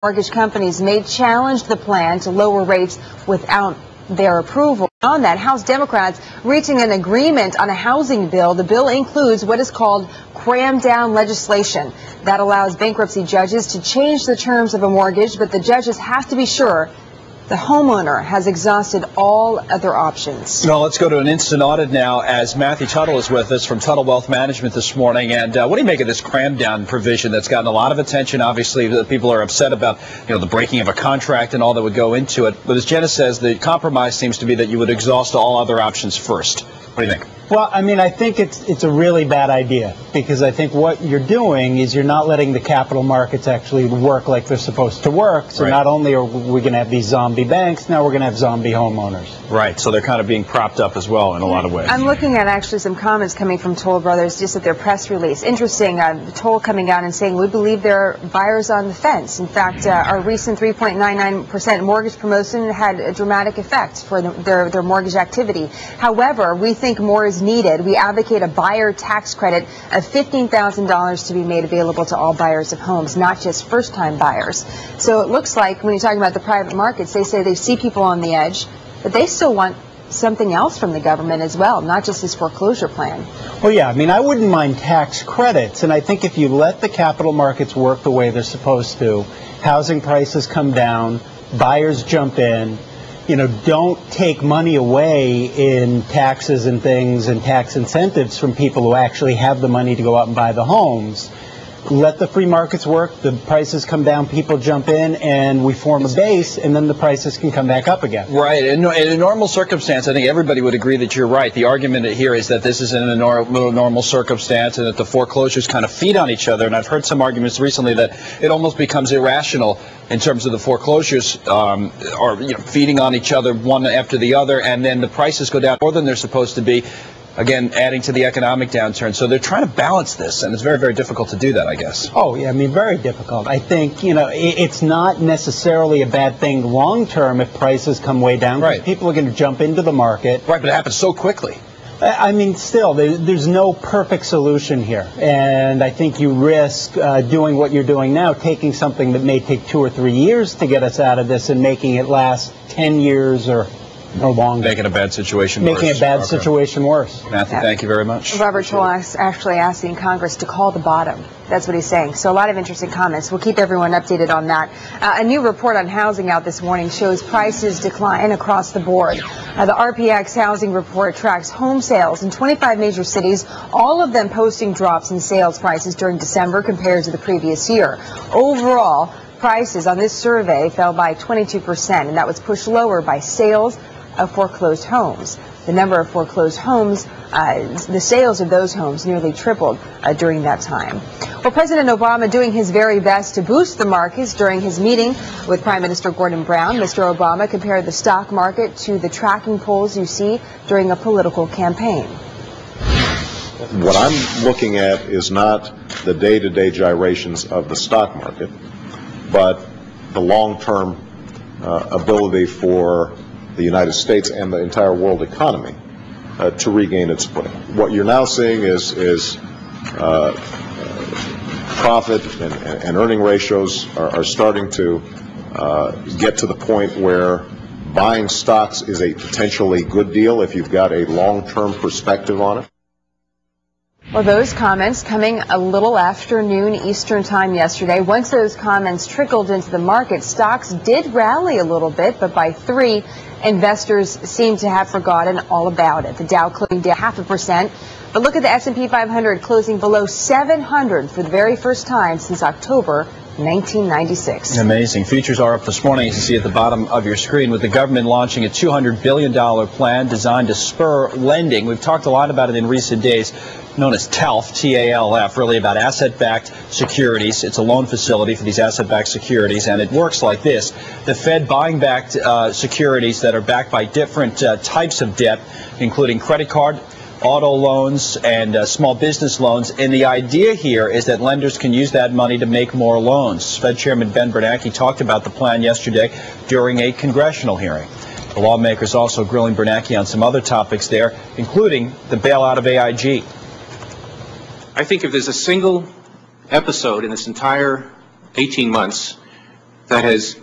Mortgage companies may challenge the plan to lower rates without their approval. On that, House Democrats reaching an agreement on a housing bill. The bill includes what is called cram-down legislation that allows bankruptcy judges to change the terms of a mortgage, but the judges have to be sure the homeowner has exhausted all other options. Well, let's go to an instant audit now as Matthew Tuttle is with us from Tuttle Wealth Management this morning. And what do you make of this cram-down provision that's gotten a lot of attention? Obviously, the people are upset about, the breaking of a contract and all that would go into it. But as Jenna says, the compromise seems to be that you would exhaust all other options first. What do you think? Well, I think it's a really bad idea, because I think what you're doing is you're not letting the capital markets actually work like they're supposed to work. So Not only are we going to have these zombie banks, now we're going to have zombie homeowners. Right. So they're kind of being propped up as well in a lot of ways. I'm looking at actually some comments coming from Toll Brothers just at their press release. Interesting. Toll coming out and saying, we believe there are buyers on the fence. In fact, our recent 3.99% mortgage promotion had a dramatic effect for their mortgage activity. However, we think more is needed. We advocate a buyer tax credit of $15,000 to be made available to all buyers of homes, not just first-time buyers. So it looks like when you're talking about the private markets, they say they see people on the edge, but they still want something else from the government as well, not just this foreclosure plan. Well, yeah, I wouldn't mind tax credits, and I think if you let the capital markets work the way they're supposed to, housing prices come down, buyers jump in, don't take money away in taxes and things and tax incentives from people who actually have the money to go out and buy the homes. Let the free markets work, the prices come down, people jump in, and we form a base, and then the prices can come back up again. Right. In a normal circumstance, I think everybody would agree that you're right. The argument here is that this isn't a normal circumstance and that the foreclosures kind of feed on each other. And I've heard some arguments recently that it almost becomes irrational in terms of the foreclosures are feeding on each other one after the other, and then the prices go down more than they're supposed to be. Again, adding to the economic downturn. So they're trying to balance this, and it's very, very difficult to do that, I guess. Oh, yeah, very difficult. I think, it's not necessarily a bad thing long term if prices come way down. Right. People are going to jump into the market. Right, but it happens so quickly. Still, there's no perfect solution here. And I think you risk doing what you're doing now, taking something that may take 2 or 3 years to get us out of this and making it last 10 years or longer. Making a bad situation worse. Making a bad situation worse. Matthew, thank you very much. Robert Toll actually asking Congress to call the bottom. That's what he's saying. So a lot of interesting comments. We'll keep everyone updated on that. A new report on housing out this morning shows prices decline across the board. The RPX housing report tracks home sales in 25 major cities, all of them posting drops in sales prices during December compared to the previous year. Overall, prices on this survey fell by 22%, and that was pushed lower by sales of foreclosed homes. The number of foreclosed homes, the sales of those homes nearly tripled during that time. Well, President Obama doing his very best to boost the markets during his meeting with Prime Minister Gordon Brown. Mr. Obama compared the stock market to the tracking polls you see during a political campaign. What I'm looking at is not the day-to-day gyrations of the stock market, but the long-term ability for the United States and the entire world economy to regain its footing. What you're now seeing is profit and earning ratios are starting to get to the point where buying stocks is a potentially good deal if you've got a long-term perspective on it. Well, those comments coming a little after noon Eastern time yesterday. Once those comments trickled into the market, stocks did rally a little bit, but by 3, investors seem to have forgotten all about it. The Dow closing down 0.5%, but look at the S&P 500 closing below 700 for the very first time since October 1996. Amazing. Futures are up this morning, as you see at the bottom of your screen, with the government launching a $200 billion plan designed to spur lending. We've talked a lot about it in recent days, known as TALF, T-A-L-F, really about asset-backed securities. It's a loan facility for these asset-backed securities, and it works like this. The Fed buying back securities that are backed by different types of debt, including credit card, auto loans, and small business loans. And the idea here is that lenders can use that money to make more loans. Fed Chairman Ben Bernanke talked about the plan yesterday during a congressional hearing. The lawmakers also grilling Bernanke on some other topics there, including the bailout of AIG. I think if there's a single episode in this entire 18 months that has